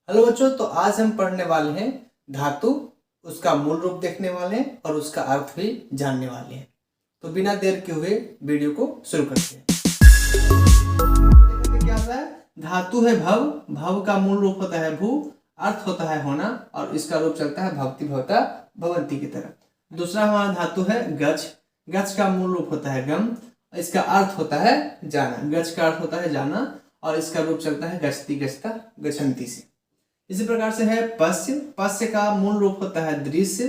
Hello बच्चों, तो आज हम पढ़ने वाले हैं धातु, उसका मूल रूप देखने वाले हैं और उसका अर्थ भी जानने वाले हैं। तो बिना देर के हुए वीडियो को शुरू करते हैं। देखते क्या होता है? धातु है भव, भव का मूल रूप होता है भू, अर्थ होता है होना और इसका रूप चलता है भवति भवता भवंती की तरह। दूसरा हमारा धातु है गज, गज का मूल रूप होता है गम, इसका अर्थ होता है जाना, गज का अर्थ होता है जाना और इसका रूप चलता है गच्छति गच्छता गच्छन्ति से। इसी प्रकार से है पश्य, पश्य का मूल रूप होता है दृश्य,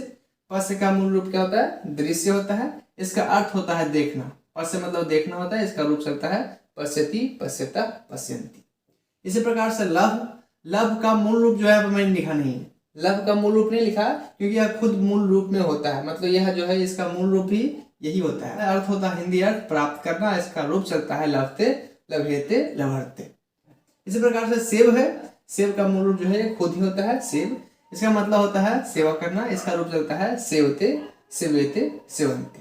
पश्य का मूल रूप क्या होता है? दृश्य होता है। इसका अर्थ होता है देखना, पश्य मतलब देखना होता है, इसका रूप चलता है पश्यति पश्यता पश्यन्ति। इसी प्रकार से लव, लव का मूल रूप जो है मैंने लिखा नहीं है, लव का मूल रूप नहीं लिखा क्योंकि यह खुद मूल रूप में होता है, मतलब यह जो है इसका मूल रूप ही यही होता है। अर्थ होता है हिंदी अर्थ प्राप्त करना, इसका रूप चलता है लभते लभेते लभर्ते। इसी प्रकार से सेव है, सेव का मूल रूप जो है खुद ही होता है सेव, इसका मतलब होता है सेवा करना, इसका रूप चलता है सेवते सेवेते सेवन्ते।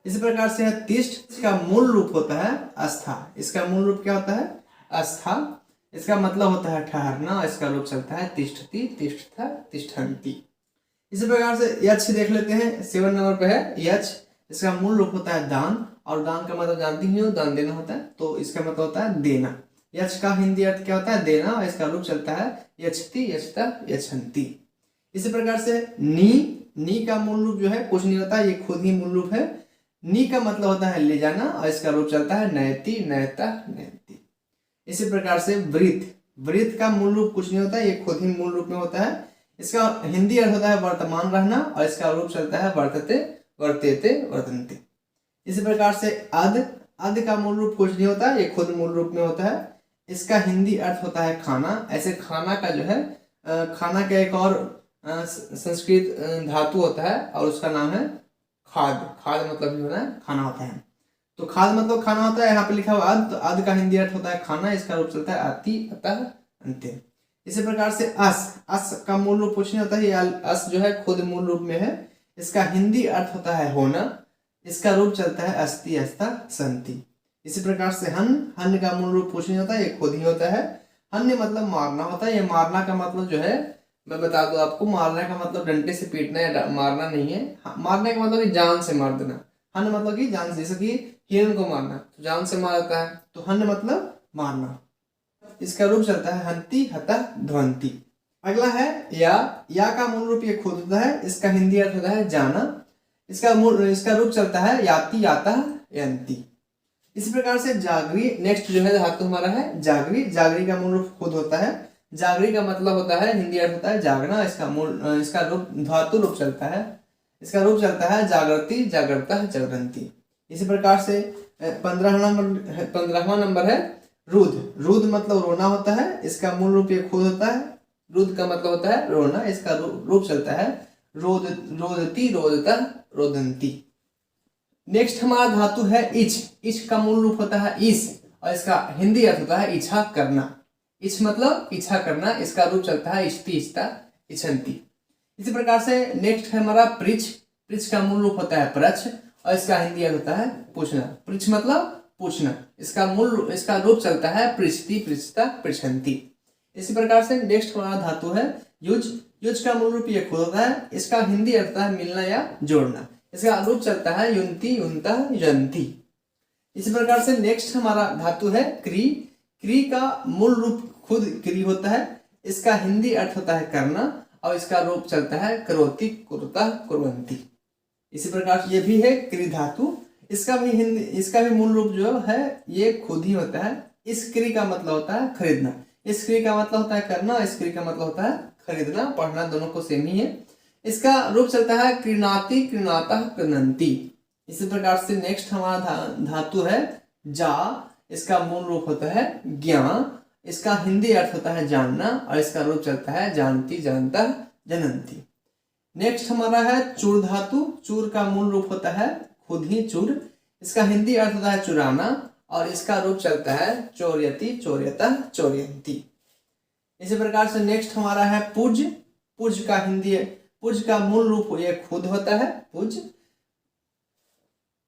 इसी प्रकार से है तिष्ठ, इसका मूल रूप होता है आस्था, इसका मूल रूप क्या होता है? आस्था, इसका मतलब होता है ठहरना, इसका रूप चलता है तिष्ठति तिष्ठता तिष्ठन्ति। इसी प्रकार से यक्ष देख लेते हैं, 7 नंबर पे है यक्ष, इसका मूल रूप होता है दान और दान का मतलब जानती ही हो, दान देना होता है, तो इसका मतलब होता है देना। यक्ष का हिंदी अर्थ क्या होता है? देना और इसका रूप चलता है यच्छति यच्छता यच्छन्ति। इसी प्रकार से नी, नी का मूल रूप जो है कुछ नहीं होता, ये खुद ही मूल रूप है। नी का मतलब होता है ले जाना और इसका रूप चलता है नयति नयता नयति। इसी प्रकार से वृत्त, वृत्त का मूल रूप कुछ नहीं होता, ये खुद ही मूल रूप में होता है, इसका हिंदी अर्थ होता है वर्तमान रहना और इसका रूप चलता है वर्तते वर्तेते वर्तन्ते। इसी प्रकार से अद, अद का मूल रूप कुछ नहीं होता, ये खुद मूल रूप में होता है, इसका हिंदी अर्थ होता है खाना। ऐसे खाना का जो है खाना का एक और संस्कृत धातु होता है और उसका नाम है खाद, खाद मतलब भी होता है खाना होता है, तो खाद मतलब खाना होता है। यहाँ पे लिखा हुआ अद, तो अद का हिंदी अर्थ होता है खाना, इसका रूप चलता है अति अतः अंत्य। इसी प्रकार से अस, अस का मूल रूप कुछ नहीं होता है, ये अस जो है खुद मूल रूप में है, इसका हिंदी अर्थ होता है होना, इसका रूप चलता है अस्ति अस्ता संति। इसी प्रकार से हन, हन का मूल रूप कुछ नहीं होता, ये खुद ही होता है, हन्य मतलब मारना होता है। ये मारना का मतलब जो है मैं बता दूं आपको, मारने का मतलब डंडे से पीटना या मारना नहीं है, मारने का मतलब जान से मार देना। हन मतलब कि जान से, जैसे कि हिरण को मारना तो जान से मारा जाता है, तो हन मतलब मारना, इसका रूप चलता है हंति हता ध्वंति। अगला है या का मूल रूप ये खुद होता है, इसका हिंदी अर्थ होता है जाना, इसका रूप चलता है याति याता यंती। इसी प्रकार से जागरी, नेक्स्ट जो है धातु हमारा है जागरी, जागरी का मूल रूप खुद होता है, जागरी का मतलब होता है हिंदी अर्थ होता है जागना, इसका रूप धातु रूप चलता है, इसका रूप चलता है जागृति जागृता जागृंती। इसी प्रकार से 15वां नंबर है रुद्ध, रुद्ध मतलब रोना होता है, इसका मूल रूप ये खुद होता है, रुद्ध का मतलब होता है रोना, इसका रूप चलता है रोद रोदती रोदता रोदंती। नेक्स्ट हमारा धातु है इच, इच का मूल रूप होता है ईश और इसका हिंदी अर्थ होता है इच्छा करना, इच मतलब इच्छा करना, इसका रूप चलता है इच्छति इच्छता इच्छन्ति। इसी प्रकार से नेक्स्ट है हमारा पृच्छ, पृच्छ का मूल रूप होता है प्रच्छ और इसका हिंदी अर्थ होता है पूछना, पृच्छ मतलब पूछना, इसका रूप चलता है पृच्छति पृच्छता पृच्छन्ति। इसी प्रकार से नेक्स्ट हमारा धातु है युज, युज का मूल रूप ये खुद होता है, इसका हिंदी अर्थ होता है मिलना या जोड़ना, इसका रूप चलता है युन्ति युन्ता यन्ति। इसी प्रकार से नेक्स्ट हमारा धातु है क्री, क्री का मूल रूप खुद क्री होता है, इसका हिंदी अर्थ होता है करना और इसका रूप चलता है करोति कुरुता कुर्वन्ति। इसी प्रकार से ये भी है क्री धातु, इसका भी मूल रूप जो है ये खुद ही होता है। इस क्री का मतलब होता है खरीदना, इस क्री का मतलब होता है करना, इस क्री का मतलब होता है खरीदना, पढ़ना दोनों को सेम ही है। इसका रूप चलता है क्रीणाति क्रीणाता क्रीणन्ति। इसी प्रकार से नेक्स्ट हमारा धातु है जा, इसका मूल रूप होता है ज्ञान, इसका हिंदी अर्थ होता है जानना और इसका रूप चलता है जानती जानता जनन्ति। नेक्स्ट हमारा है चूर धातु, चूर का मूल रूप होता है खुद ही चूर, इसका हिंदी अर्थ होता है चुराना और इसका रूप चलता है चोर्यति चोर्यता चोर्यन्ति। इसी प्रकार से नेक्स्ट हमारा है पूज, पूज का हिंदी पूज का मूल रूप ये खुद होता है पूज,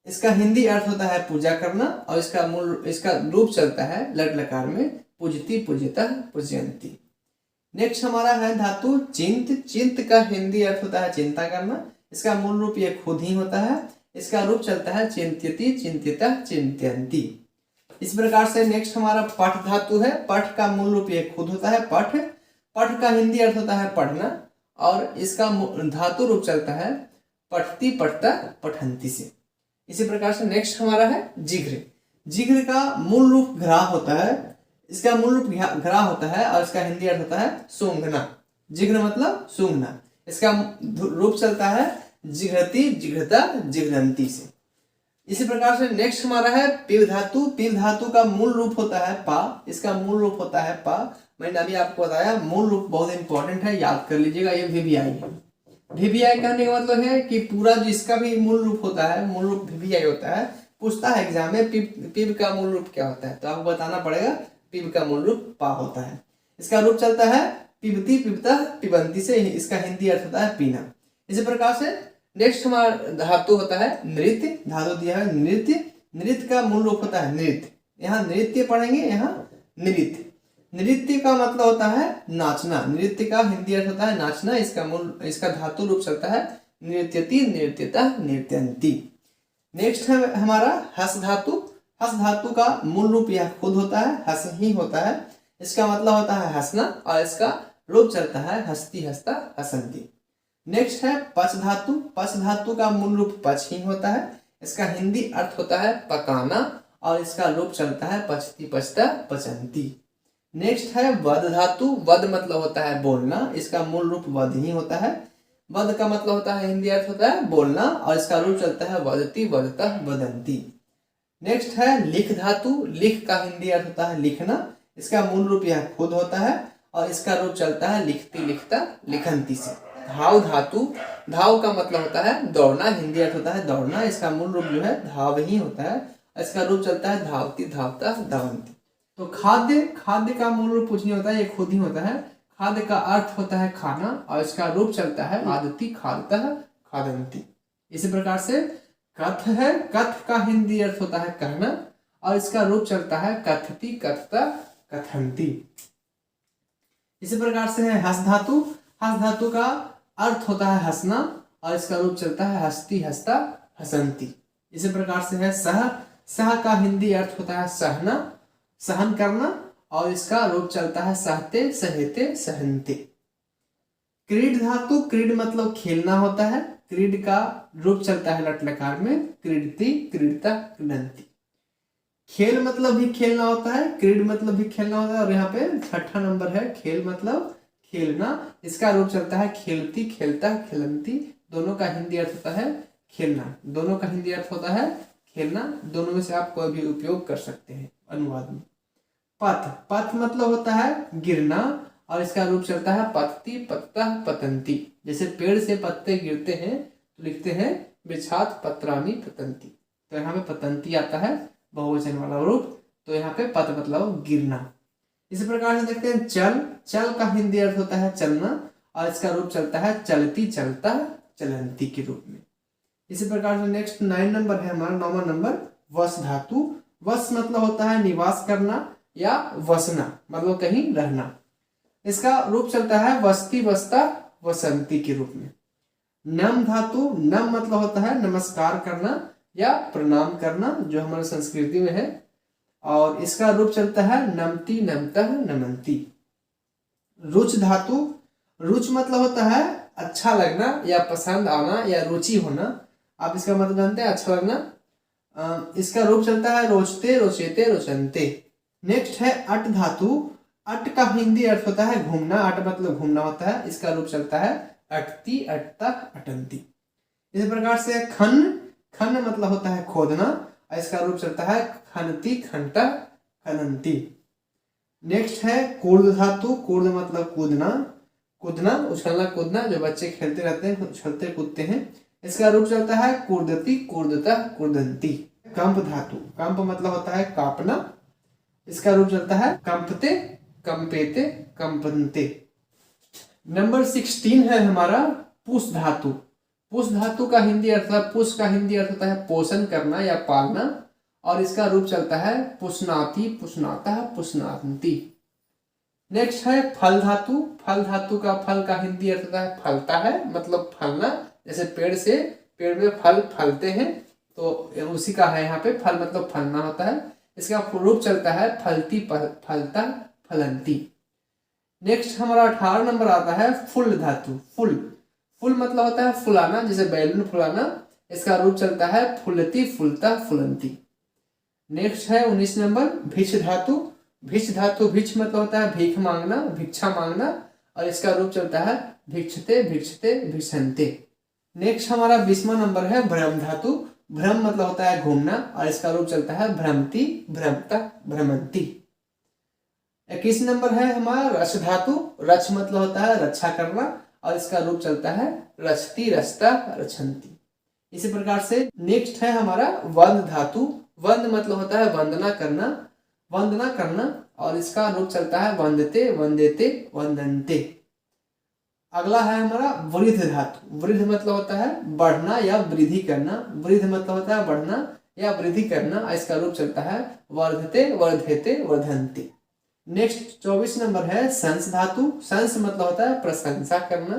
इसका हिंदी अर्थ होता है पूजा करना और इसका रूप चलता है लट लकार में पूजती पूजिता पूजयंती। नेक्स्ट हमारा है धातु चिंत। चिंत का हिंदी अर्थ होता है चिंता करना। इसका मूल रूप ये खुद ही होता है। इसका रूप चलता है चिंत्यति, चिंत्यता, चिंत्यन्ति। इस प्रकार से नेक्स्ट हमारा पठ धातु है। पठ का मूल रूप ये खुद होता है पठ। पठ का हिंदी अर्थ होता है पढ़ना और इसका धातु रूप चलता है पठती, पठता, पठंती से। इसी प्रकार से नेक्स्ट हमारा है जिघ्र। जिघ्र का मूल रूप घ्रा होता है। इसका मूल रूप घ्रा होता है और इसका हिंदी अर्थ होता है सूंघना। जिघ्र मतलब सूंघना। इसका रूप चलता है जिघ्रती, जिघ्रता, जिघ्रंती से। इसी प्रकार से नेक्स्ट हमारा है पिव धातु। पिव धातु का मूल रूप होता है पा। इसका मूल रूप होता है पा। मैंने अभी आपको बताया मूल रूप बहुत इंपॉर्टेंट है, याद कर लीजिएगा। ये वीवीआई है। वीवीआई कहने का मतलब है कि पूरा जिसका भी मूल रूप होता है, मूल रूप वीवीआई होता है। पूछता है एग्जाम में पिव का मूल रूप क्या होता है, तो आपको बताना पड़ेगा पिव का मूल रूप पा होता है। इसका रूप चलता है पिबती, पिबता, पिबंती से। इसका हिंदी अर्थ होता है पीना। इसी प्रकार से नेक्स्ट हमारा धातु होता है नृत्य। धातु दिया है नृत्य। नृत्य का मूल रूप होता है नृत्य। यहाँ नृत्य पढ़ेंगे, यहाँ नृत्य। नृत्य का मतलब होता है नाचना। नृत्य का हिंदी अर्थ होता है नाचना। इसका धातु रूप चलता है नृत्यति, नृत्यता, नृत्यंती। नेक्स्ट है हमारा हस धातु। हस धातु का मूल रूप यह खुद होता है, हस ही होता है। इसका मतलब होता है हंसना और इसका रूप चलता है हस्ती, हंसता, हसंती। नेक्स्ट है पच धातु। पच धातु का मूल रूप पच ही होता है। इसका हिंदी अर्थ होता है पकाना और इसका रूप चलता है पचती, पचता, पचंती। नेक्स्ट है वद धातु। वद मतलब होता है बोलना। इसका मूल रूप वद ही होता है। वद का मतलब होता है हिंदी अर्थ होता है बोलना और इसका रूप चलता है वदती, वदता, वदंती। नेक्स्ट है लिख धातु। लिख का हिंदी अर्थ होता है लिखना। इसका मूल रूप यह खुद होता है और इसका रूप चलता है लिखती, लिखता, लिखंती से। धाव धातु। धाव का मतलब होता है दौड़ना। हिंदी अर्थ होता है दौड़ना। इसका मूल रूप जो है धाव ही होता है। इसका रूप चलता है धावती, धावता, धावंती। तो खाद्य। खाद्य का मूल रूप कुछ नहीं होता है, ये खुद ही होता है। खाद्य का अर्थ होता है खाना और इसका रूप चलता है आदती, खादता, खादंती। इसी प्रकार से कथ है। कथ का हिंदी अर्थ होता है कहना और इसका रूप चलता है कथती, कथता, कथंती। इसी प्रकार से है हस धातु। हस धातु का अर्थ होता है हंसना और इसका रूप चलता है हंसती, हंसता, हसंती। इसी प्रकार से है सह। सह का हिंदी अर्थ होता है सहना, सहन करना और इसका रूप चलता है सहते, सहेते, सहनते। क्रीड धातु। क्रीड मतलब खेलना होता है। क्रीड का रूप चलता है लट लकार में क्रीडती, क्रीडता, क्रीडंती। खेल मतलब भी खेलना होता है। क्रीड मतलब भी खेलना होता है और यहाँ पे छठा नंबर है खेल मतलब खेलना। इसका रूप चलता है खेलती, खेलता, खेलंती। दोनों का हिंदी अर्थ होता है खेलना। दोनों का हिंदी अर्थ होता है खेलना। दोनों में से आप कोई भी उपयोग कर सकते हैं अनुवाद में। पथ। पथ मतलब होता है गिरना और इसका रूप चलता है पतती, पत्ता, पतंती। जैसे पेड़ से पत्ते गिरते हैं तो लिखते हैं बिछात पत्रामी पतंती। तो यहाँ पे पतंती आता है बहुवचन वाला रूप। तो यहाँ पे पथ मतलब गिरना। इसी प्रकार से देखते हैं चल। चल का हिंदी अर्थ होता है चलना और इसका रूप चलता है चलती, चलता, चलंती के रूप में। इसी प्रकार से नेक्स्ट 9 नंबर है हमारा 9वां नंबर वस धातु। वस मतलब होता है निवास करना या वसना मतलब कहीं रहना। इसका रूप चलता है वस्ती, वस्ता, वसंती के रूप में। नम धातु। नम मतलब होता है नमस्कार करना या प्रणाम करना जो हमारे संस्कृति में है और इसका रूप चलता है नमती, नमता, नमंती। रुच धातु। रुच मतलब होता है अच्छा लगना या पसंद आना या रुचि होना। आप इसका मतलब जानते हैं अच्छा लगना। इसका रूप चलता है रोचते, रोचेते, रोचनते। नेक्स्ट है अट धातु। अट का हिंदी अर्थ होता है घूमना। अट मतलब घूमना होता है। इसका रूप चलता है अटती, अटता, अटंती। इसी प्रकार से खन। खन मतलब होता है खोदना और इसका रूप चलता है खनती, खनता, खनंती। नेक्स्ट है कूर्द धातु। कूर्द मतलब कूदना। कूदना, उछलना, कूदना जो बच्चे खेलते रहते हैं, उछलते कूदते हैं। इसका रूप चलता है कूर्दती, कूर्दता, कूर्दंती। कंप धातु। कंप मतलब होता है कांपना। इसका रूप चलता है कंपते, कंपेते, कंपनते। नंबर 16 है हमारा पुष धातु। पुष धातु का हिंदी अर्थ है पुष का हिंदी अर्थ होता है पोषण करना या पालना और इसका रूप चलता है पुष्णाति, पुष्णाता, पुष्णांति। नेक्स्ट है फल धातु। फल धातु का फल का हिंदी अर्थ होता है फलता है, मतलब फलना। जैसे पेड़ में फल फलते हैं, तो उसी का है यहाँ पे, फल मतलब फलना होता है। इसका रूप चलता है फलती, फलता, फलंती। नेक्स्ट हमारा 18 नंबर आता है फुल धातु। फुल मतलब होता है फुलाना, जैसे बैलून फुलाना। इसका रूप चलता है फुलती, फुलता, फुलंती। नेक्स्ट है 19 नंबर भिक्ष धातु। भिक्ष मतलब होता है भीख मांगना, भिक्षा मांगना, और इसका रूप चलता है भिक्षते, भिक्षते, भिक्षन्ते। नेक्स्ट हमारा 20वां नंबर है भ्रम धातु। भ्रम मतलब होता है घूमना, और इसका रूप चलता है भ्रमती, भ्रमता, भ्रमंती। 21 नंबर है हमारा रच धातु। रच मतलब होता है रक्षा करना, और इसका रूप चलता है रचती, रचता, रचंती। इसी प्रकार से नेक्स्ट है हमारा वंद धातु। वंद मतलब होता है वंदना करना, वंदना करना, और इसका रूप चलता है वंदते, वंदेते, वंदनते। अगला है हमारा वृद्ध धातु। वृद्ध मतलब होता है बढ़ना या वृद्धि करना। वृद्ध मतलब होता है बढ़ना या वृद्धि करना, इसका रूप चलता है वर्धते, वर्धेते, वर्धन्ते। नेक्स्ट 24 नंबर है संस धातु। संस मतलब होता है प्रशंसा करना,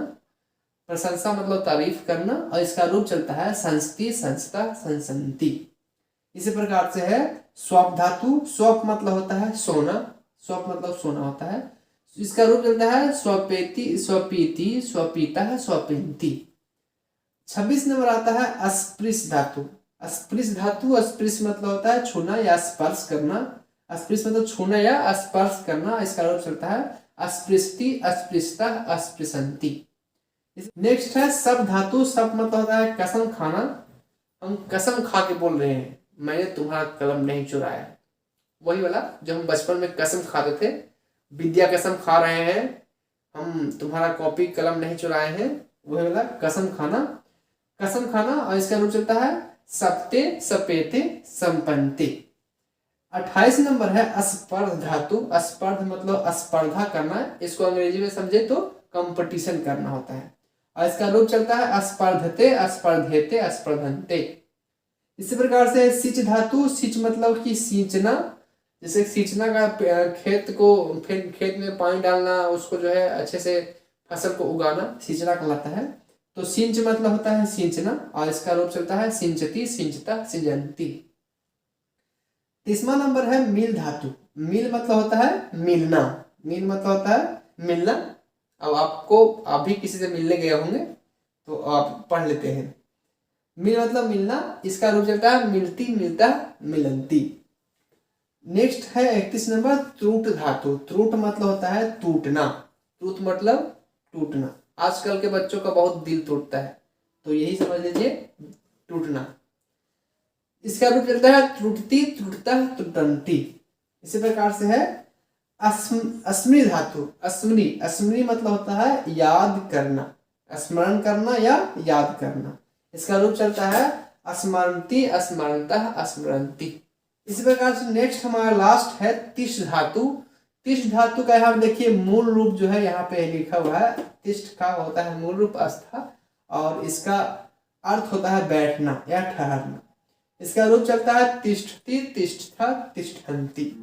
प्रशंसा मतलब तारीफ करना, और इसका रूप चलता है संस्ति, संस्था, संसंति। इसी प्रकार से है स्वप धातु। स्वप मतलब होता है सोना, स्वप मतलब सोना होता है। इसका रूप चलता है स्वपेति, स्वपीति, स्वपीता, स्वपिंति। 26 नंबर आता है अस्पृश धातु। अस्पृश धातु, अस्पृश मतलब होता है छूना या स्पर्श करना। अस्पृश मतलब छूना या स्पर्श करना, इसका रूप चलता है अस्पृष्टि, अस्पृशता, अस्पृशंति। नेक्स्ट है सब धातु। सब मतलब होता है कसम खाना। हम कसम खा के बोल रहे हैं मैंने तुम्हारा कलम नहीं चुराया। वही वाला जो हम बचपन में कसम खाते थे, विद्या कसम खा रहे हैं, हम तुम्हारा कॉपी कलम नहीं चुराए हैं, वही वाला कसम खाना, कसम खाना। और इसका रूप चलता है सप्ते, सपेते, संपन्ते। 28 नंबर है स्पर्ध धातु। स्पर्ध मतलब स्पर्धा करना, इसको अंग्रेजी में समझे तो कंपटीशन करना होता है, और इसका रूप चलता है स्पर्धते, स्पर्धेते, स्पर्धन्ते। इसी प्रकार से सिंच धातु। सिंच मतलब कि सींचना, जैसे सींचना का खेत को, फिर खेत में पानी डालना, उसको जो है अच्छे से फसल को उगाना, सींचना कहलाता है। तो सिंच मतलब होता है सींचना, और इसका रूप चलता है सिंचती, सिंचता, सिंचन्ति। 30वां नंबर है मील धातु। मील मतलब होता है मिलना, मील मतलब होता है मिलना। अब आप भी किसी से मिलने गए होंगे तो आप पढ़ लेते हैं। मिल मतलब मिलना, इसका रूप चलता है मिलती, मिलता, मिलंती। नेक्स्ट है 31 नंबर त्रुट धातु। त्रुट मतलब होता है टूटना, त्रुट मतलब टूटना। आजकल के बच्चों का बहुत दिल टूटता है, तो यही समझ लीजिए टूटना। इसका रूप चलता है त्रुटती, त्रुटता, त्रुटंती। इसी प्रकार से है अस्मृ धातु। अस्मृ मतलब होता है याद करना, स्मरण करना या याद करना। इसका रूप चलता है स्मरंती, स्मरणतः, स्मरंती। इसी प्रकार से नेक्स्ट हमारा लास्ट है तिष्ठ धातु। तिष्ठ धातु का यहाँ देखिए मूल रूप जो है यहाँ पे लिखा हुआ है। तिष्ठ का होता है मूल रूप आस्था, और इसका अर्थ होता है बैठना या ठहरना। इसका रूप चलता है तिष्ठति, तिष्ठता, तिष्ठन्ति।